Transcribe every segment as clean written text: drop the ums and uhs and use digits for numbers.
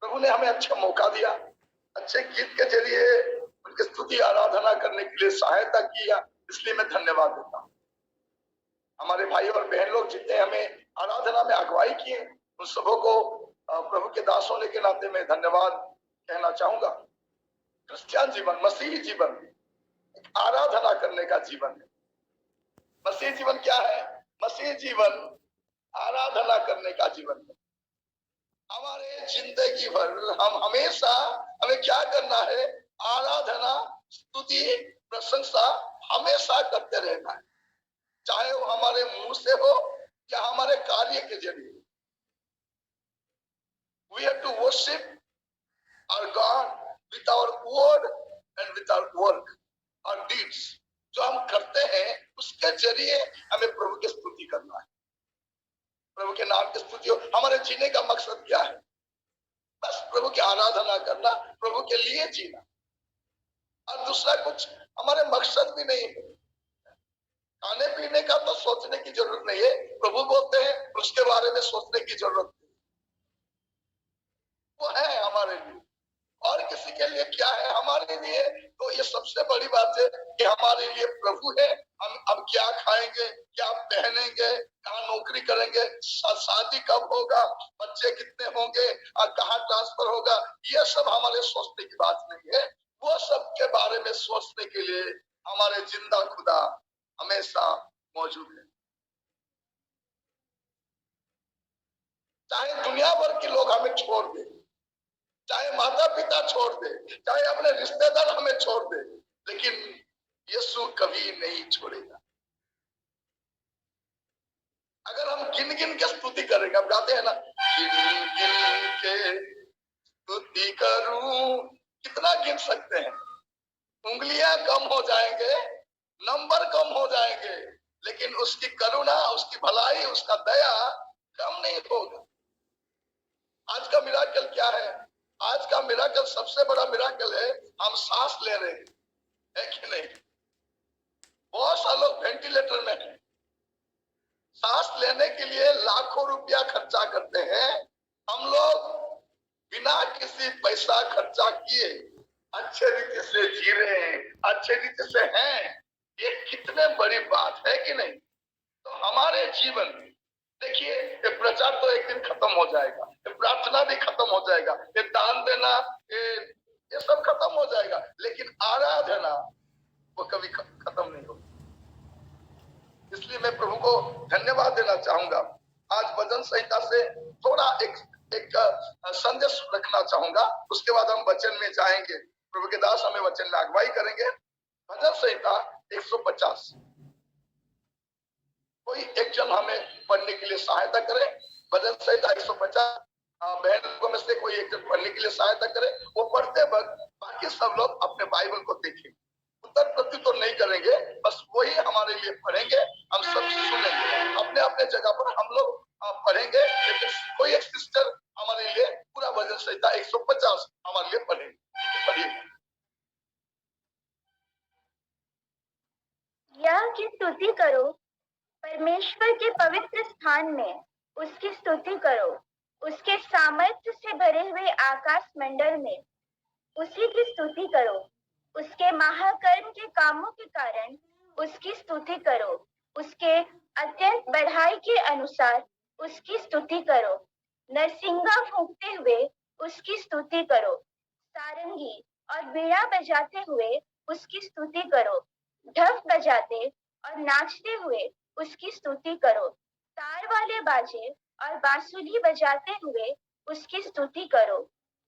प्रभु ने हमें अच्छा मौका दिया, अच्छे गीत के जरिए उनकी स्तुति आराधना करने के लिए सहायता किया, इसलिए मैं धन्यवाद देता हूँ। हमारे भाई और बहन लोग जितने हमें आराधना में अगुवाई किए, उन सबों को प्रभु के दास होने के नाते में धन्यवाद कहना चाहूंगा। क्रिश्चियन जीवन, मसीही जीवन एक आराधना करने का जीवन है। मसीही जीवन क्या है? मसीही जीवन आराधना करने का जीवन है। हमारे जिंदगी भर हम हमेशा हमें क्या करना है? आराधना, स्तुति, प्रशंसा हमेशा करते रहना है, चाहे वो हमारे मुंह से हो या हमारे कार्य के जरिए। We have to worship our God with our word and with our work, our deeds. जो हम करते हैं उसके जरिए हमें प्रभु की स्तुति करना है। प्रभु के नाम की स्तुति हो। हमारे जीने का मकसद क्या है? बस प्रभु की आराधना करना, प्रभु के लिए जीना, और दूसरा कुछ हमारे मकसद भी नहीं है। खाने पीने का तो सोचने की जरूरत नहीं है, प्रभु बोलते हैं उसके बारे में सोचने की जरूरत नहीं, वो है हमारे लिए। और किसी के लिए क्या है? हमारे लिए तो ये सबसे बड़ी बात है कि हमारे लिए प्रभु है। हम अब क्या खाएंगे, क्या पहनेंगे, कहाँ नौकरी करेंगे, शादी कब होगा, बच्चे कितने होंगे और कहाँ ट्रांसफर होगा, ये सब हमारे सोचने की बात नहीं है। वो सब के बारे में सोचने के लिए हमारे जिंदा खुदा हमेशा मौजूद है। चाहे दुनिया भर के लोग हमें छोड़ दे, चाहे माता पिता छोड़ दे, चाहे अपने रिश्तेदार हमें छोड़ दे, लेकिन यीशु कभी नहीं छोड़ेगा। अगर हम गिन गिन के स्तुति करेंगे, हम गाते हैं ना, गिन गिन के स्तुति करूं, कितना गिन सकते हैं? उंगलियां कम हो जाएंगे, नंबर कम हो जाएंगे, लेकिन उसकी करुणा, उसकी भलाई, उसका दया कम नहीं होगा। आज का मिराकल क्या है? आज का मिराकल, सबसे बड़ा मिराकल है हम सांस ले रहे हैं, है कि नहीं? बहुत सारे लोग वेंटिलेटर में हैं, सांस लेने के लिए लाखों रुपया खर्चा करते हैं। हम लोग बिना किसी पैसा खर्चा किए अच्छे रीति से जी रहे हैं, अच्छे रीति से हैं। ये कितने बड़ी बात है कि नहीं? तो हमारे जीवन में देखिए, ये प्रचार तो एक दिन खत्म हो जाएगा, ये प्रार्थना भी खत्म हो जाएगा, ये दान देना, ये सब खत्म हो जाएगा, लेकिन आराधना वो कभी खत्म नहीं होगी। इसलिए मैं प्रभु को धन्यवाद देना चाहूंगा। आज भजन संहिता से थोड़ा एक संदेश रखना चाहूंगा, उसके बाद हम वचन में जाएंगे। प्रभु के दास हमें वचन में अगुवाई करेंगे। भजन संहिता 150, कोई एक जन हमें पढ़ने के लिए सहायता करे। भजन संहिता 150, बहन लोगों में से कोई एक जन पढ़ने के लिए सहायता करे। वो पढ़ते वक्त बाकी सब लोग अपने बाइबल को देखेंगे, उत्तर प्रत्युत्तर नहीं करेंगे, बस वही हमारे लिए पढ़ेंगे, हम सब सुनेंगे। अपने अपने जगह पर हम लोग पढ़ेंगे, लेकिन कोई एक सिस्टर हमारे लिए पूरा भजन संहिता 150 हमारे लिए पढ़ेंगे। पढ़िए। यह की स्तुति करो, परमेश्वर के पवित्र स्थान में उसकी स्तुति करो, उसके सामर्थ्य से भरे हुए आकाश मंडल में उसी की स्तुति करो, उसके महाकर्म के कामों के कारण उसकी स्तुति करो, उसके अत्यंत बढ़ाई के अनुसार उसकी स्तुति करो, नरसिंगा फूंकते हुए उसकी स्तुति करो, सारंगी और बीड़ा बजाते हुए उसकी स्तुति करो, ढोल बजाते और नाचते हुए उसकी स्तुति करो, तार वाले बाजे और बांसुरी बजाते हुए उसकी स्तुति करो,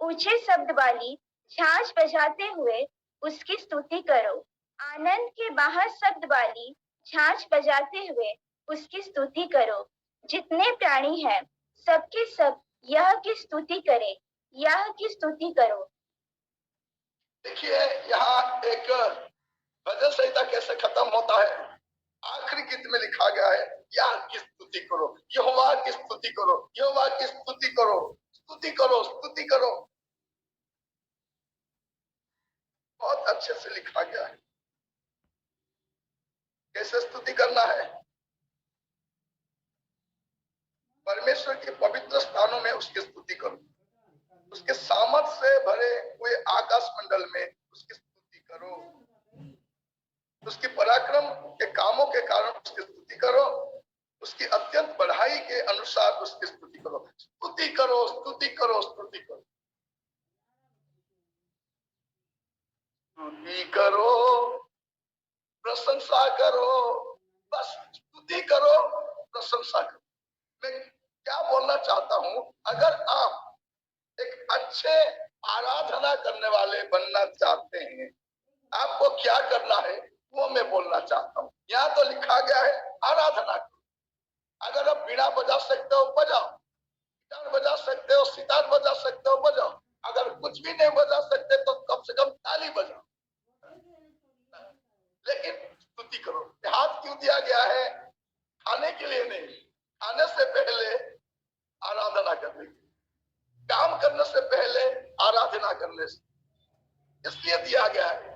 ऊंचे शब्द वाली झांझ बजाते हुए उसकी स्तुति करो, आनंद के बाहर शब्द वाली झांझ बजाते हुए उसकी स्तुति करो। जितने प्राणी हैं सबके सब यह की स्तुति करें, यह की स्तुति करो। देखिए, यहाँ एक भजन संहिता कैसे खत्म होता है। आखिरी गीत में लिखा गया है, याह की स्तुति करो, यहोवा की स्तुति करो, यहोवा की स्तुति करो, स्तुति करो, स्तुति करो। बहुत अच्छे से लिखा गया है कैसे स्तुति करना है। परमेश्वर के पवित्र स्थानों में उसकी स्तुति करो, उसके करो, प्रशंसा करो, बस स्तुति करो, प्रशंसा करो। मैं क्या बोलना चाहता हूं, अगर आप एक अच्छे आराधना करने वाले बनना चाहते हैं, आपको क्या करना है वो मैं बोलना चाहता हूं। यहाँ तो लिखा गया है आराधना करो। अगर आप बीड़ा बजा सकते हो बजाओ, गिटार बजा सकते हो, सितार बजा सकते हो बजाओ, अगर कुछ भी नहीं बजा सकते तो कम से कम ताली बजाओ, लेकिन स्तुति करो। हाथ क्यों दिया गया है? खाने के लिए नहीं, खाने से पहले आराधना करने के लिए, काम करने से पहले आराधना करने से, इसलिए दिया गया है।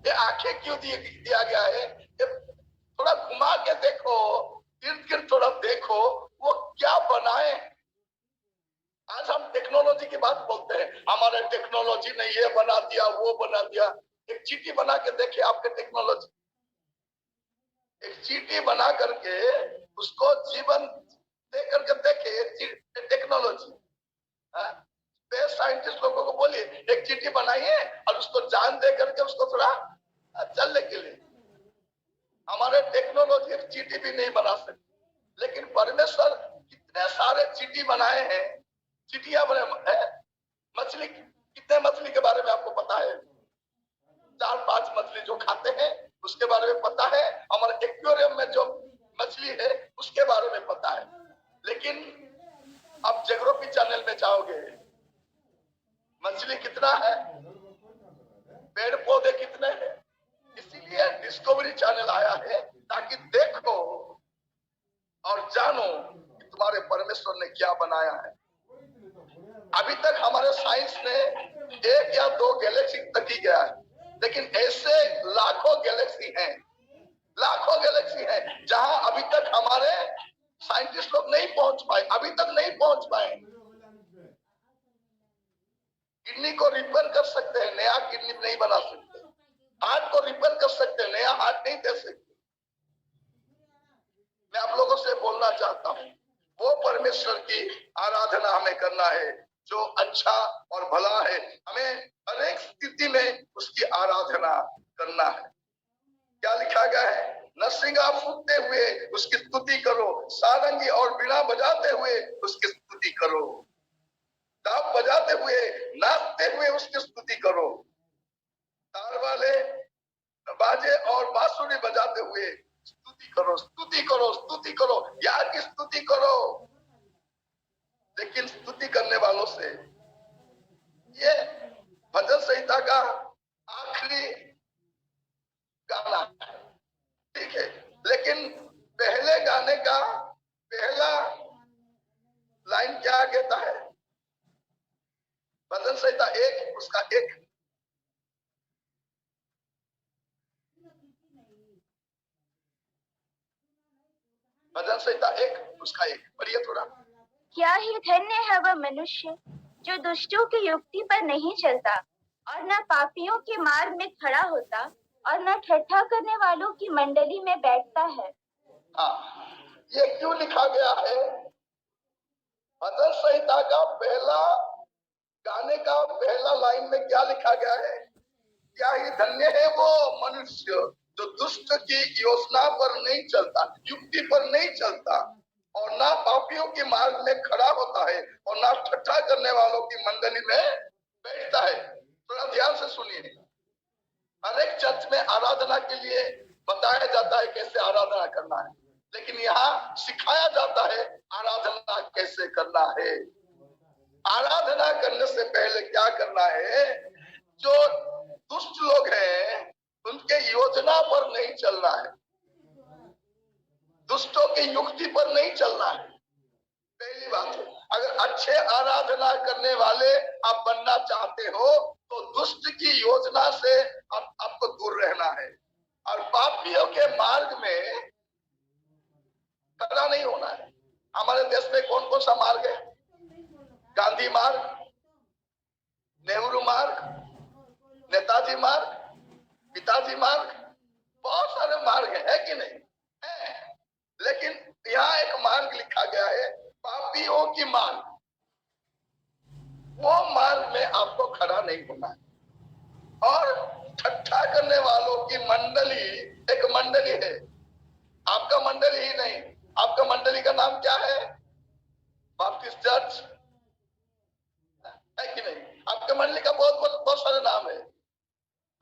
ये आंखें क्यों दिया गया है? ये थोड़ा घुमा के देखो, इर्द गिर्द थोड़ा देखो, वो क्या बनाए। आज हम टेक्नोलॉजी की बात बोलते हैं, हमारे टेक्नोलॉजी ने ये बना दिया, वो बना दिया। एक चीटी बना के देखे आपके टेक्नोलॉजी, एक चीटी बना करके उसको जीवन दे करके देखे टेक्नोलॉजी। स्पेस साइंटिस्ट लोगों को बोलिए एक चीटी बनाइए और उसको जान दे करके उसको थोड़ा चलने के लिए। हमारे टेक्नोलॉजी एक चीटी भी नहीं बना सकती, लेकिन परमेश्वर कितने सारे चीटी बनाए हैं। चीटियां बने हैं। मछली, कितने मछली के बारे में आपको पता है? 4-5 मछली जो खाते हैं उसके बारे में पता है। हमारे एक्वेरियम में जो मछली है उसके बारे में पता है। लेकिन आप ज्योग्राफी चैनल में जाओगे, मछली कितना है, पेड़ पौधे कितने हैं। इसीलिए डिस्कवरी चैनल आया है, ताकि देखो और जानो कि तुम्हारे परमेश्वर ने क्या बनाया है। अभी तक हमारे साइंस ने 1 या 2 गैलेक्सी तक ही गया है, लेकिन ऐसे लाखों गैलेक्सी हैं, लाखों गैलेक्सी हैं जहां अभी तक हमारे साइंटिस्ट लोग नहीं पहुंच पाए, अभी तक नहीं पहुंच पाए। किडनी को रिपेयर कर सकते हैं, नया किडनी नहीं बना सकते। हार्ट को रिपेयर कर सकते हैं, नया हार्ट नहीं दे सकते। मैं आप लोगों से बोलना चाहता हूं, वो परमेश्वर की आराधना हमें करना है जो अच्छा और भला है। हमें हर एक स्थिति में उसकी आराधना करना है। क्या लिखा गया है? नरसिंगा फूंकते हुए उसकी स्तुति करो, सारंगी और बीड़ा बजाते हुए उसकी स्तुति करो, ताप बजाते हुए, नाचते हुए उसकी स्तुति करो, तार वाले बाजे और बांसुरी बजाते हुए स्तुति करो, स्तुति करो, स्तुति करो, यार की स्तुति करो। लेकिन स्तुति करने वालों से, ये भजन संहिता का आखिरी गाना है, ठीक है, लेकिन पहले गाने का पहला लाइन क्या कहता है? भजन संहिता 1 उसका 1, भजन संहिता 1 उसका 1 पढ़िए थोड़ा। क्या ही धन्य है वह मनुष्य जो दुष्टों की युक्ति पर नहीं चलता और न पापियों के मार्ग में खड़ा होता और न ठट्ठा करने वालों की मंडली में बैठता है। हाँ, ये क्यों लिखा गया है? भजन संहिता का पहला गाने का पहला लाइन में क्या लिखा गया है? क्या ही धन्य है वो मनुष्य जो दुष्ट की योजना पर नहीं चलता, युक्ति पर नहीं चलता और ना पापियों के मार्ग में खड़ा होता है और ना ठट्ठा करने वालों की मंडली में बैठता है। थोड़ा ध्यान से सुनिए। हर एक चर्च में आराधना के लिए बताया जाता है कैसे आराधना करना है, लेकिन यहाँ सिखाया जाता है आराधना कैसे करना है। आराधना करने से पहले क्या करना है? जो दुष्ट लोग हैं उनके योजना पर नहीं चलना है, दुष्टों की युक्ति पर नहीं चलना है। पहली बात है, अगर अच्छे आराधना करने वाले आप बनना चाहते हो तो दुष्ट की योजना से आपको दूर रहना है और पापियों के मार्ग में खड़ा नहीं होना है। हमारे देश में कौन कौन सा मार्ग है? गांधी मार्ग, नेहरू मार्ग, नेताजी मार्ग, पिताजी मार्ग, बहुत सारे मार्ग है कि नहीं है? लेकिन यहाँ एक मार्ग लिखा गया है, पापियों की मार्ग। वो मार्ग में आपको खड़ा नहीं होना है। और ठट्ठा करने वालों की मंडली एक मंडली है, आपका मंडली ही नहीं। आपका मंडली का नाम क्या है? बाप्टिस्ट चर्च है कि नहीं? आपके मंडली का बहुत बहुत बहुत सारे नाम है,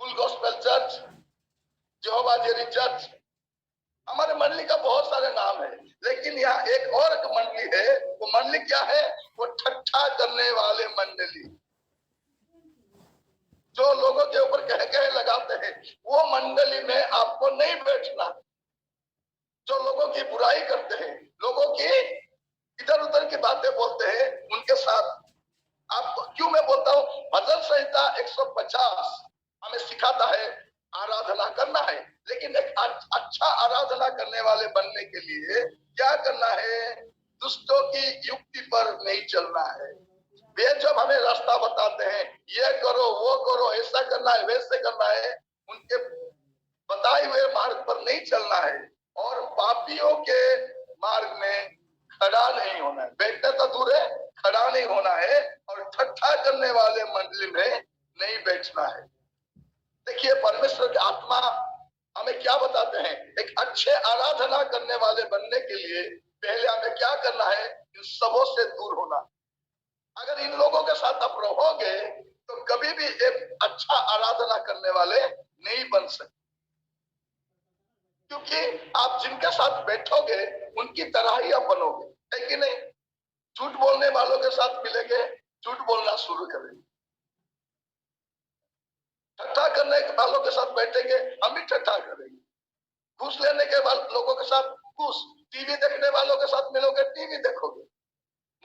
फुल गॉस्पेल चर्च, यहोवा जेरी चर्च, हमारे मंडली का बहुत सारे नाम है। लेकिन यहाँ एक और एक मंडली है, वो मंडली क्या है? वो ठट्ठा करने वाले मंडली, जो लोगों के ऊपर कह कह लगाते हैं, वो मंडली में आपको नहीं बैठना। जो लोगों की बुराई करते हैं, लोगों की इधर उधर की बातें बोलते हैं, उनके साथ आपको क्यों मैं बोलता हूँ, भजन संहिता 150 हमें सिखाता है आराधना करना है, लेकिन एक अच्छा आराधना करने वाले बनने के लिए क्या करना है? दुष्टों की युक्ति पर नहीं चलना है। वे जब हमें रास्ता बताते हैं, ये करो वो करो, ऐसा करना है वैसे करना है, उनके बताए हुए मार्ग पर नहीं चलना है और पापियों के मार्ग में खड़ा नहीं होना है। बैठने तो दूर है, खड़ा नहीं होना है और ठट्ठा करने वाले मंडली में नहीं बैठना है। देखिए, परमेश्वर की आत्मा हमें क्या बताते हैं? एक अच्छे आराधना करने वाले बनने के लिए पहले हमें क्या करना है? इन सबों से दूर होना। अगर इन लोगों के साथ आप रहोगे तो कभी भी एक अच्छा आराधना करने वाले नहीं बन सकते, क्योंकि आप जिनके साथ बैठोगे उनकी तरह ही आप बनोगे, है कि नहीं? झूठ बोलने वालों के साथ मिलेंगे, झूठ बोलना शुरू करेंगे। ठट्ठा करने वालों के साथ बैठेंगे, हम भी ठट्ठा करेंगे। घूस लेने के लोगों के साथ घूस, टीवी देखने वालों के साथ मिलोगे, टीवी देखोगे।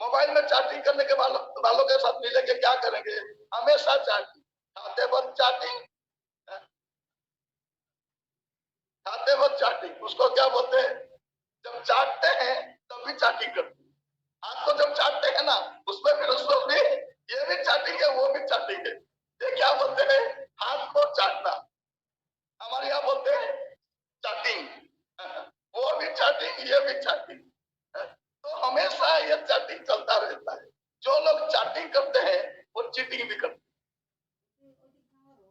मोबाइल में चैटिंग करने के वालों के साथ मिलेंगे, क्या करेंगे? हमेशा चैटिंग, खाते वक्त चैटिंग, खाते वक्त चैटिंग। उसको क्या बोलते हैं? जब चाटते हैं तब भी चैटिंग करते हैं। हाथ को जब चाटते हैं ना, उसमें भी उसको भी ये भी चैटिंग है, वो भी चैटिंग है। ये क्या बोलते हैं? हाथ को चाटना। हमारे यहाँ बोलते हैं चैटिंग, वो भी चैटिंग, ये भी चैटिंग। तो हमेशा ये चैटिंग चलता रहता है। जो लोग चैटिंग करते हैं वो चीटिंग भी करते हैं।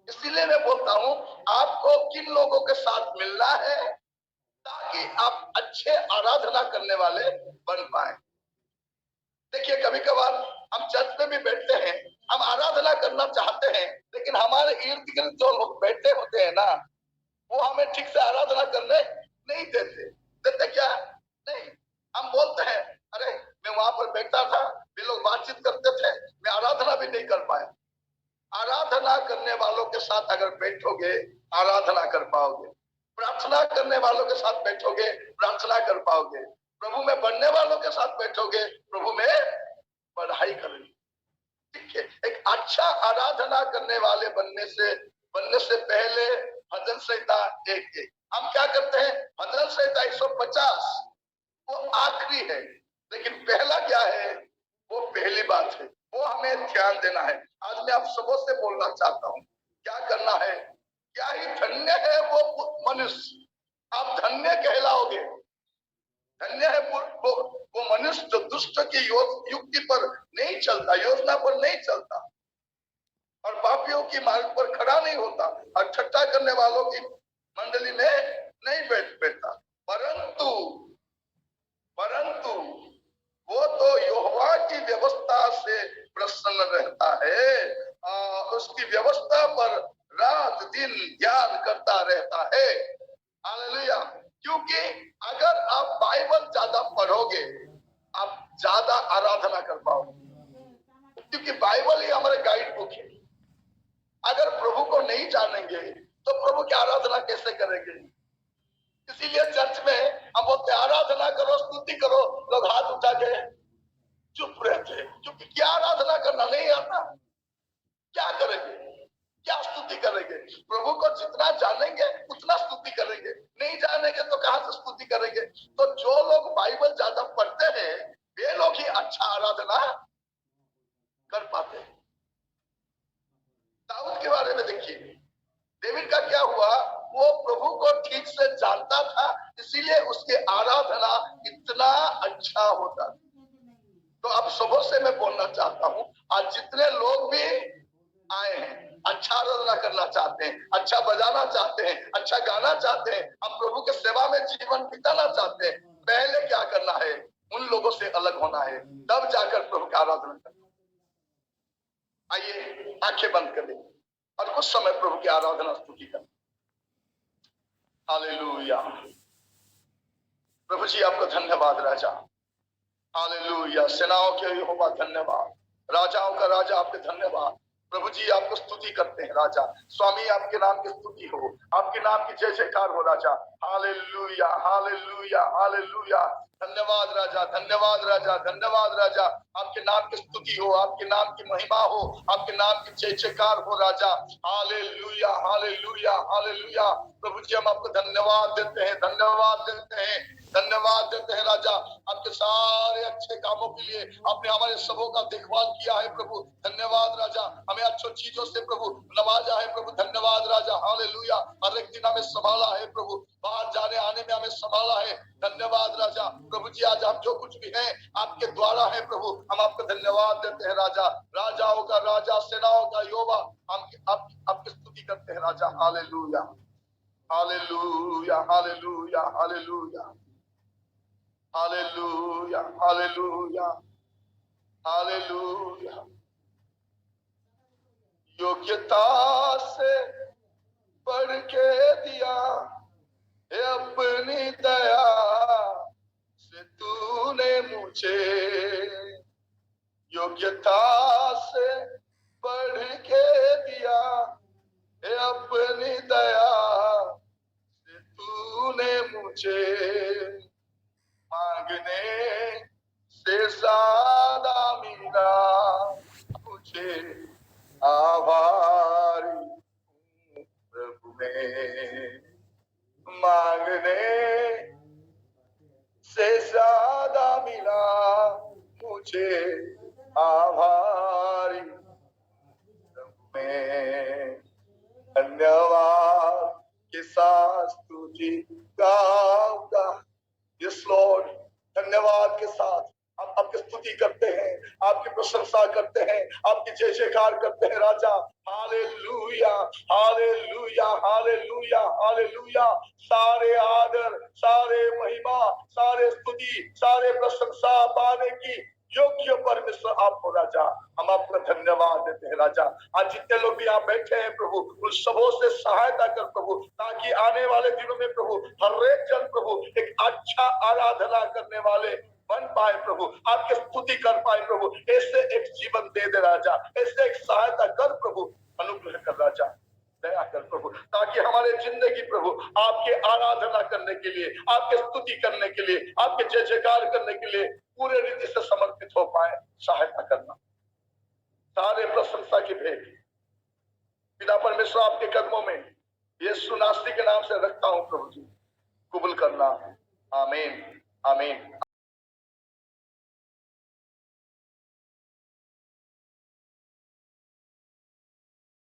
इसीलिए मैं बोलता हूँ, आपको किन लोगों के साथ मिलना है ताकि आप अच्छे आराधना करने वाले बन पाए। देखिए, कभी कभार हम चर्च में भी बैठते हैं, हम आराधना करना चाहते हैं, लेकिन हमारे इर्द गिर्द जो लोग बैठे होते हैं ना, वो हमें ठीक से आराधना करने नहीं देते क्या? नहीं। हम बोलते हैं, अरे मैं वहां पर बैठा था, वे लोग बातचीत करते थे, मैं आराधना भी नहीं कर पाया। आराधना करने वालों के साथ अगर बैठोगे, आराधना कर पाओगे। प्रार्थना करने वालों के साथ बैठोगे, प्रार्थना कर पाओगे। प्रभु में बढ़ने वालों के साथ बैठोगे, प्रभु में बढ़ाई करोगे। ठीक है, एक अच्छा आराधना करने वाले बनने से पहले भजन संहिता 1:1 हम क्या करते हैं? भजन संहिता 150 वो आखिरी है, लेकिन पहला क्या है? वो पहली बात है, वो हमें ध्यान देना है। आज मैं आप सबों से बोलना चाहता हूँ, क्या करना है? क्या ही धन्य है वो मनुष्य, आप धन्य कहलाओगे। धन्य है वो मनुष्य जो दुष्ट की युक्ति पर नहीं चलता, योजना पर नहीं चलता और पापियों की मार्ग पर खड़ा नहीं होता और ठट्ठा करने वालों की मंडली में नहीं बैठता। परंतु वो तो यहोवा की व्यवस्था से प्रसन्न रहता है, उसकी व्यवस्था पर रात दिन ध्यान करता रहता है। हालेलुया। क्योंकि अगर आप बाइबल ज्यादा पढ़ोगे, आप ज्यादा आराधना कर पाओगे, क्योंकि बाइबल ही हमारे गाइड बुक है। अगर प्रभु को नहीं जानेंगे तो प्रभु की आराधना कैसे करेंगे? इसीलिए चर्च में हम बोलते आराधना करो, स्तुति करो, लोग हाथ उठा के चुप रहते, क्योंकि क्या आराधना करना नहीं आता। क्या करेंगे? क्या स्तुति करेंगे? प्रभु को जितना जानेंगे उतना स्तुति करेंगे, नहीं जानेंगे तो कहां से स्तुति करेंगे? तो जो लोग बाइबल ज्यादा पढ़ते हैं वे लोग ही अच्छा आराधना कर पाते हैं। दाऊद के बारे में देखिए, डेविड का क्या हुआ? वो प्रभु को ठीक से जानता था, इसीलिए उसकी आराधना इतना अच्छा होता। तो अब सबों से मैं बोलना चाहता हूं, आज जितने लोग भी आए हैं, आज अच्छा आराधना करना चाहते हैं, अच्छा बजाना चाहते हैं, अच्छा गाना चाहते हैं, हम प्रभु के सेवा में जीवन बिताना चाहते हैं, पहले क्या करना है? उन लोगों से अलग होना है, तब जाकर प्रभु की आराधना करना। आइए आंखें बंद कर लें और कुछ समय प्रभु की आराधना स्तुति करें। हालेलुया। प्रभु जी आपको धन्यवाद राजा। हालेलुया। सेनाओं के यहोवा धन्यवाद, राजाओं का राजा आपके धन्यवाद। प्रभु जी आपको स्तुति करते हैं राजा। स्वामी आपके नाम की स्तुति हो, आपके नाम की जय जयकार हो राजा। Hallelujah hallelujah hallelujah. धन्यवाद राजा, धन्यवाद राजा, धन्यवाद राजा। आपके नाम की स्तुति हो, आपके नाम की महिमा हो, आपके नाम की जय जयकार हो राजा। Hallelujah hallelujah hallelujah. प्रभु जी हम आपको धन्यवाद देते हैं, धन्यवाद देते हैं, धन्यवाद देते हैं राजा। आपके सारे अच्छे कामों के लिए आपने हमारे सबों का देखभाल किया है प्रभु। धन्यवाद राजा। हमें अच्छी चीजों से प्रभु नवाजा है प्रभु। धन्यवाद राजा। हालेलुया। हर एक दिन हमें संभाला है प्रभु, बाहर जाने आने में हमें संभाला है। धन्यवाद राजा। प्रभु जी आज हम जो कुछ भी है आपके द्वारा है प्रभु, हम आपको धन्यवाद देते हैं राजा। राजाओं का राजा, सेनाओं का यहोवा, हम आपकी स्तुति करते हैं राजा। Hallelujah hallelujah hallelujah hallelujah hallelujah hallelujah hallelujah. योग्यता से बढ़ के दिया है अपनी दया से तूने मुझे, योग्यता से बढ़ के दिया है अपनी दया से तूने मुझे, मांगने से ज्यादा मिला मुझे, आभारी हूँ प्रभु में। मांगने से ज्यादा मिला मुझे, आभारी प्रभु में। धन्यवाद के साथ स्तुति गाऊंगा। यस लॉर्ड, धन्यवाद के साथ हम आपकी स्तुति करते हैं, आपकी प्रशंसा करते हैं, आपकी जय जयकार करते हैं राजा। Hallelujah hallelujah hallelujah hallelujah. सारे आदर, सारे महिमा, सारे स्तुति, सारे प्रशंसा पाने की योग्य परमेश्वर आप हो राजा। हम आपका धन्यवाद देते हैं राजा। आज जितने लोग भी यहाँ बैठे हैं प्रभु, उन सबों से सहायता कर प्रभु, ताकि आने वाले दिनों में प्रभु हर एक जन प्रभु एक अच्छा आराधना करने वाले बन पाए प्रभु, आपकी स्तुति कर पाए प्रभु। ऐसे एक जीवन दे दे राजा, ऐसे एक सहायता कर प्रभु, अनुग्रह कर राजा, दया कर प्रभु, ताकि हमारे जिंदगी प्रभु आपके आराधना करने के लिए, आपके स्तुति करने के लिए, आपके जय जयकार करने के लिए पूरे रीति से समर्पित हो पाए। सहायता करना। सारे प्रशंसा की भेंट पिता परमेश्वर आपके कदमों में यीशु नासरी के नाम से रखता हूं प्रभु जी, कबूल करना। आमीन आमीन।